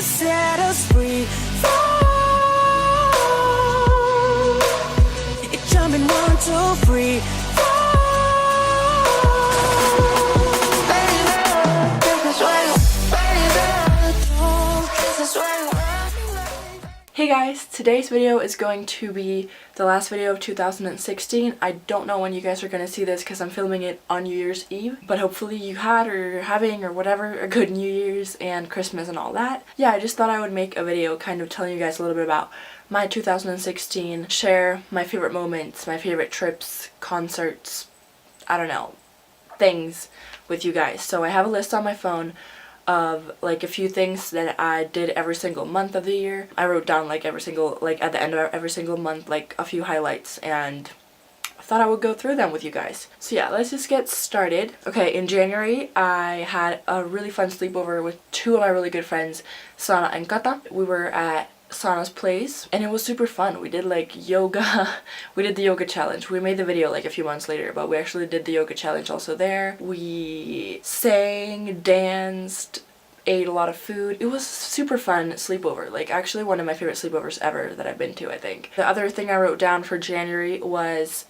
set us free. Fall. You're jumping 1, 2, 3. Hey guys, today's video is going to be the last video of 2016. I don't know when you guys are going to see this because I'm filming it on New Year's Eve, but hopefully you had or you're having or whatever a good New Year's and Christmas and all that. Yeah, I just thought I would make a video kind of telling you guys a little bit about my 2016, share my favorite moments, my favorite trips, concerts, I don't know, things with you guys. So I have a list on my phone of like a few things that I did every single month of the year. I wrote down like every single, like at the end of every single month, like a few highlights, and I thought I would go through them with you guys. So yeah, let's just get started. Okay, in January I had a really fun sleepover with two of my really good friends, Sana and Kata. We were at Sana's place and it was super fun. We did like yoga. We did the yoga challenge. We made the video like a few months later, but we actually did the yoga challenge also there. We sang, danced, ate a lot of food. It was super fun sleepover. Like actually one of my favorite sleepovers ever that I've been to, I think. The other thing I wrote down for January was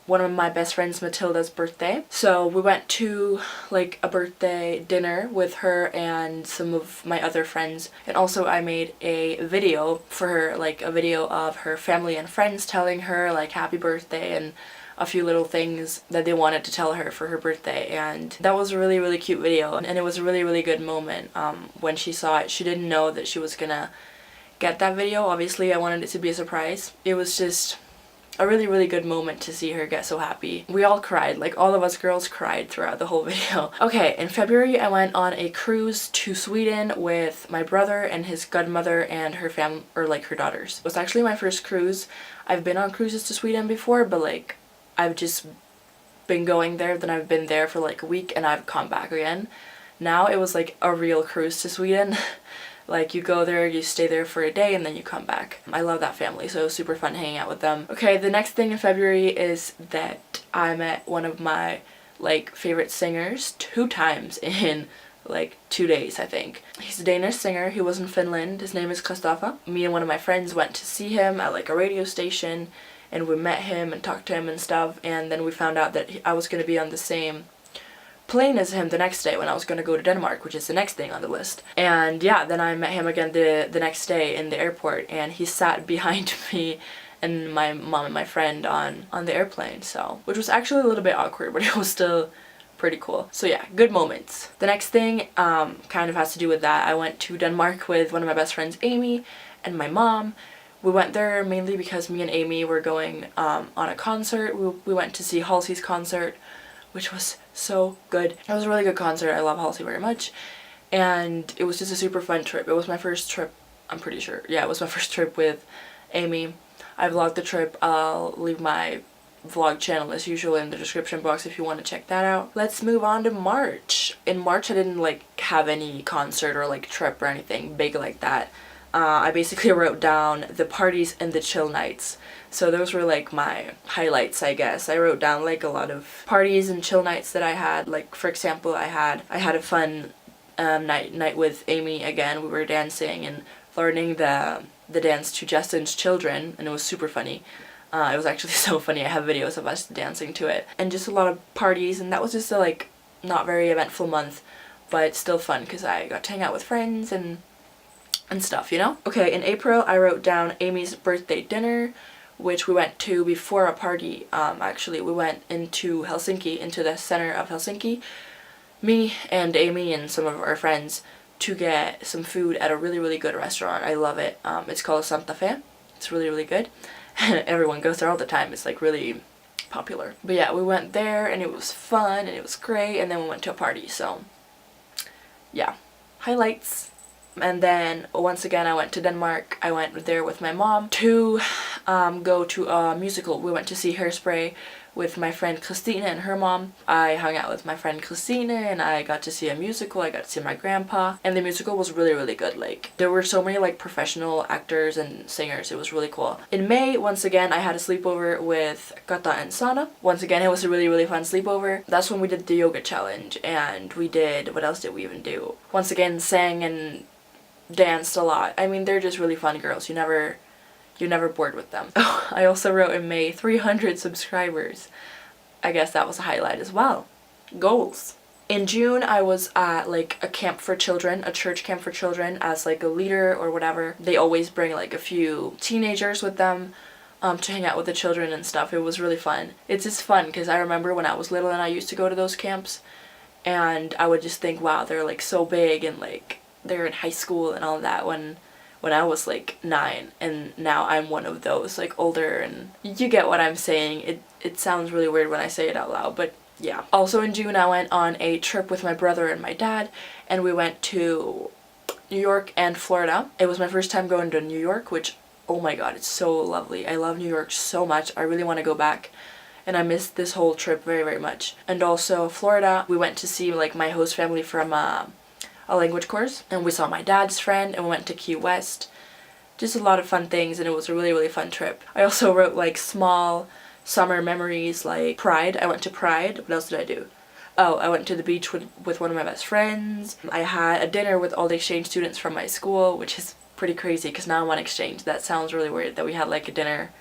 one of my best friends, Matilda's birthday. So we went to like a birthday dinner with her and some of my other friends, and also I made a video for her, like a video of her family and friends telling her like happy birthday and a few little things that they wanted to tell her for her birthday, and that was a really cute video, and it was a really good moment. When she saw it, she didn't know that she was gonna get that video. Obviously I wanted it to be a surprise. It was just a really good moment to see her get so happy. We all cried, like all of us girls cried throughout the whole video. Okay, in February I went on a cruise to Sweden with my brother and his godmother and her family, or like her daughters. It was actually my first cruise. I've been on cruises to Sweden before, but like I've just been going there, then I've been there for like a week and I've come back again. Now it was like a real cruise to Sweden. Like you go there, you stay there for a day, and then you come back. I love that family, so it was super fun hanging out with them. Okay, the next thing in February is that I met one of my like favorite singers 2 times in like 2 days, I think. He's a Danish singer. He was in Finland. His name is Christopher. Me and one of my friends went to see him at like a radio station, and we met him and talked to him and stuff, and then we found out that I was going to be on the same plane as him the next day when I was going to go to Denmark, which is the next thing on the list. And yeah, then I met him again the next day in the airport, and he sat behind me and my mom and my friend on the airplane, so which was actually a little bit awkward, but it was still pretty cool. So yeah, good moments. The next thing kind of has to do with that. I went to Denmark with one of my best friends, Amy, and my mom. We went there mainly because me and Amy were going on a concert. We went to see Halsey's concert, which was so good. It was a really good concert. I love Halsey very much, and it was just a super fun trip. It was my first trip, I'm pretty sure. Yeah, it was my first trip with Amy. I vlogged the trip. I'll leave my vlog channel as usual in the description box if you want to check that out. Let's move on to March. In March I didn't like have any concert or like trip or anything big like that. I basically wrote down the parties and the chill nights. So those were like my highlights, I guess. I wrote down like a lot of parties and chill nights that I had. Like for example, I had a fun night with Amy again. We were dancing and learning the dance to Justin's Children, and it was super funny. It was actually so funny. I have videos of us dancing to it, and just a lot of parties, and that was just a like not very eventful month, but still fun because I got to hang out with friends and stuff, you know? Okay, in April I wrote down Amy's birthday dinner, which we went to before a party. Actually we went into Helsinki, into the center of Helsinki, me and Amy and some of our friends, to get some food at a really good restaurant. I love it. It's called Santa Fe. It's really good. Everyone goes there all the time. It's like really popular. But yeah, we went there and it was fun and it was great, and then we went to a party. So yeah, highlights. And then once again I went to Denmark. I went there with my mom to go to a musical. We went to see Hairspray with my friend Christina and her mom. I hung out with my friend Christina and I got to see a musical. I got to see my grandpa, and the musical was really good. Like there were so many like professional actors and singers. It was really cool. In May, once again, I had a sleepover with Kata and Sana. Once again, it was a really fun sleepover. That's when we did the yoga challenge, and we did, what else did we even do? Once again, sang and danced a lot. I mean, they're just really fun girls. You're never bored with them. Oh, I also wrote in May 300 subscribers. I guess that was a highlight as well. Goals. In June, I was at like a camp for children, a church camp for children, as like a leader or whatever. They always bring like a few teenagers with them to hang out with the children and stuff. It was really fun. It's just fun because I remember when I was little and I used to go to those camps, and I would just think, wow, they're like so big and like they're in high school and all that when I was like 9, and now I'm one of those like older, and you get what I'm saying. It sounds really weird when I say it out loud, but yeah. Also in June, I went on a trip with my brother and my dad, and we went to New York and Florida. It was my first time going to New York, which, oh my god, it's so lovely. I love New York so much. I really want to go back, and I missed this whole trip very, very much. And also Florida, we went to see like my host family from a language course, and we saw my dad's friend, and we went to Key West. Just a lot of fun things, and it was a really, really fun trip. I also wrote like small summer memories, like Pride. I went to Pride. What else did I do? Oh, I went to the beach with one of my best friends. I had a dinner with all the exchange students from my school, which is pretty crazy because now I'm on exchange. That sounds really weird that we had like a dinner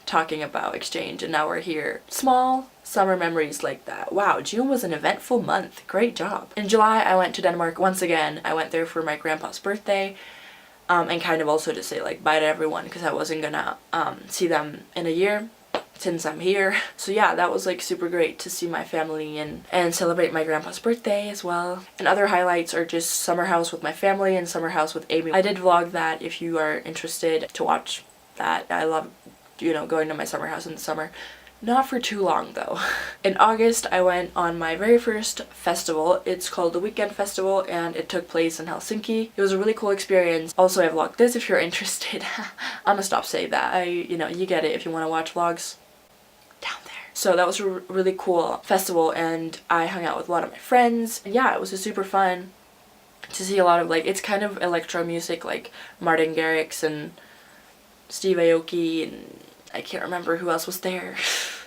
talking about exchange and now we're here. Small summer memories like that. Wow, June was an eventful month. Great job. In July, I went to Denmark once again. I went there for my grandpa's birthday. And kind of also to say like bye to everyone because I wasn't gonna see them in a year since I'm here. So yeah, that was like super great to see my family and celebrate my grandpa's birthday as well. And other highlights are just summer house with my family and summer house with Amy. I did vlog that if you are interested to watch that. I love, you know, going to my summer house in the summer. Not for too long though. In August, I went on my very first festival. It's called the Weekend Festival, and it took place in Helsinki. It was a really cool experience. Also, I vlogged this if you're interested. I'm gonna stop saying that. You know, you get it if you want to watch vlogs. Down there. So that was a really cool festival, and I hung out with a lot of my friends. And yeah, it was just super fun to see a lot of like, it's kind of electro music, like Martin Garrix and Steve Aoki, and I can't remember who else was there.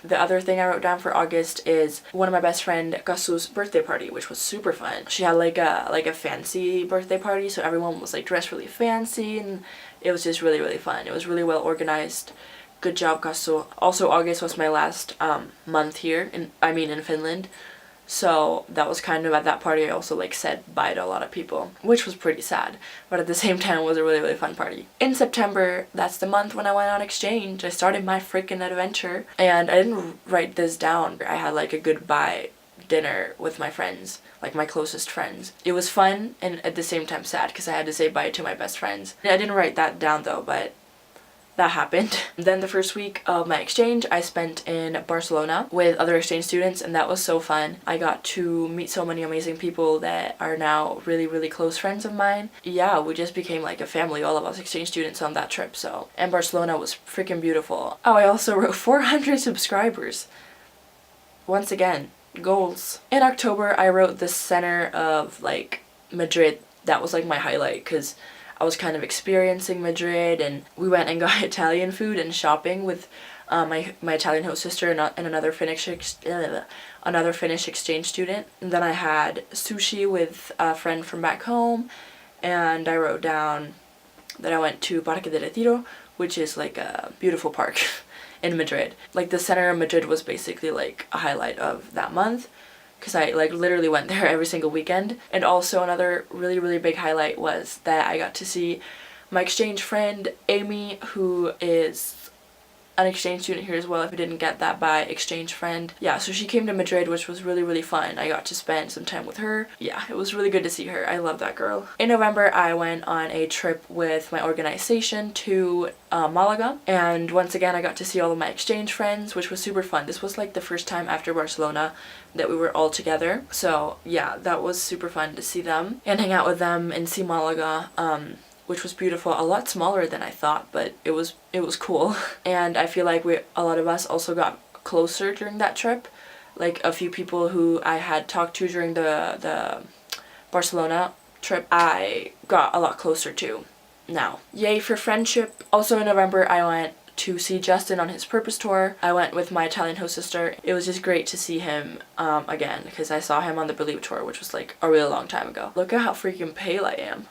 The other thing I wrote down for August is one of my best friend Kasu's birthday party, which was super fun. She had like a fancy birthday party, so everyone was like dressed really fancy, and it was just really, really fun. It was really well organized. Good job, Kasu. Also, August was my last month here in Finland. So that was kind of at that party I also like said bye to a lot of people, which was pretty sad, but at the same time it was a really, really fun party. In September, that's the month when I went on exchange. I started my freaking adventure, and I didn't write this down. I had like a goodbye dinner with my friends, like my closest friends. It was fun and at the same time sad because I had to say bye to my best friends. I didn't write that down though, but that happened. Then the first week of my exchange, I spent in Barcelona with other exchange students, and that was so fun. I got to meet so many amazing people that are now really, really close friends of mine. Yeah, we just became like a family, all of us exchange students on that trip, so. And Barcelona was freaking beautiful. Oh, I also wrote 400 subscribers. Once again, goals. In October, I wrote the center of like Madrid. That was like my highlight because I was kind of experiencing Madrid, and we went and got Italian food and shopping with my Italian host sister and another Finnish exchange student. And then I had sushi with a friend from back home, and I wrote down that I went to Parque de Retiro, which is like a beautiful park in Madrid. Like the center of Madrid was basically like a highlight of that month, because I like literally went there every single weekend. And also another really, really big highlight was that I got to see my exchange friend Amy, who is an exchange student here as well, if you didn't get that by exchange friend. Yeah, so she came to Madrid, which was really, really fun. I got to spend some time with her. Yeah, it was really good to see her. I love that girl. In November, I went on a trip with my organization to Malaga, and once again I got to see all of my exchange friends, which was super fun. This was like the first time after Barcelona that we were all together, so yeah, that was super fun to see them and hang out with them and see Malaga, which was beautiful. A lot smaller than I thought, but it was cool. And I feel like a lot of us also got closer during that trip. Like a few people who I had talked to during the Barcelona trip, I got a lot closer to now. Yay for friendship. Also in November, I went to see Justin on his Purpose tour. I went with my Italian host sister. It was just great to see him again, because I saw him on the Believe tour, which was like a really long time ago. Look at how freaking pale I am.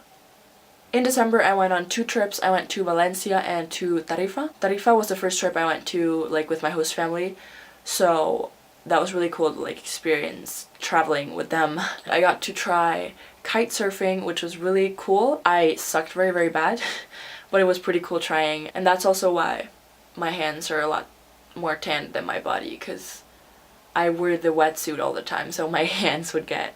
In December, I went on 2 trips. I went to Valencia and to Tarifa. Tarifa was the first trip I went to like with my host family, so that was really cool to like experience traveling with them. I got to try kite surfing, which was really cool. I sucked very, very bad, but it was pretty cool trying, and that's also why my hands are a lot more tanned than my body, because I wear the wetsuit all the time, so my hands would get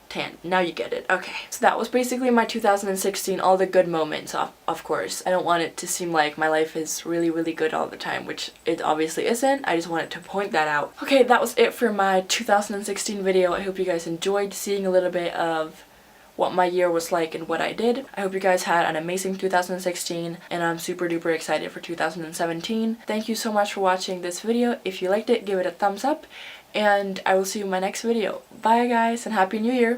tan. Now you get it. Okay. So that was basically my 2016, all the good moments, of course. I don't want it to seem like my life is really, really good all the time, which it obviously isn't. I just wanted to point that out. Okay, that was it for my 2016 video. I hope you guys enjoyed seeing a little bit of what my year was like and what I did. I hope you guys had an amazing 2016, and I'm super duper excited for 2017. Thank you so much for watching this video. If you liked it, give it a thumbs up, and I will see you in my next video. Bye guys, and Happy New Year!